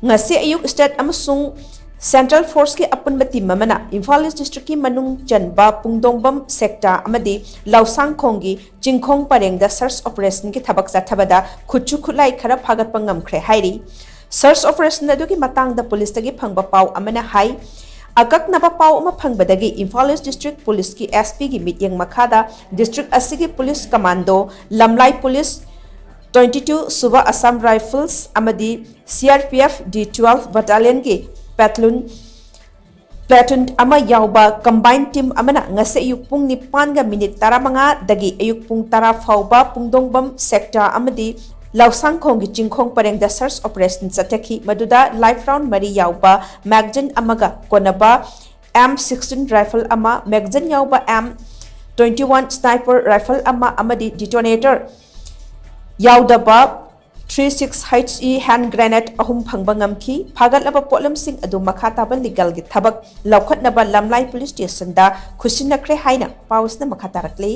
ngasi AYUK state AMASUNG Central Force ki APUNBA team amana IMPHAL District ki MANUNG CHANBA Pungdongbam Sekta Amadi Loushangkhong ki Chingkhong Parengda search operation ki THABAK CHATHABADA Khutsu Khutlai Khara Phagatpa NGAMKHRE HAIRI search operation adu ki matang da police tagi phangba paw amana hai akak naba paw ama phangbadagi IMPHAL District Police ki SP ki mityang makhada district asigi police commando lamlai police 22 Suba Assam Rifles amadi CRPF D12 battalion ki platoon ama yauba combined team amana ngase ayuk pung 9:15 dagi ayuk pung 10 fauba Pungdongbam sector amadi Loushangkhong gi Chingkhong Parengda search operation chathaki maduda live round mari yauba magazine amaga konaba M16 rifle ama magazine yauba M21 sniper rifle ama amadi detonator yaudaba 36 HE hand grenade ahum phangba ngamki phagalaba polam sing adu makhataba legal gi thabak laukhatnaba lamlai police station da khusinakre haina pawsna makhatarakle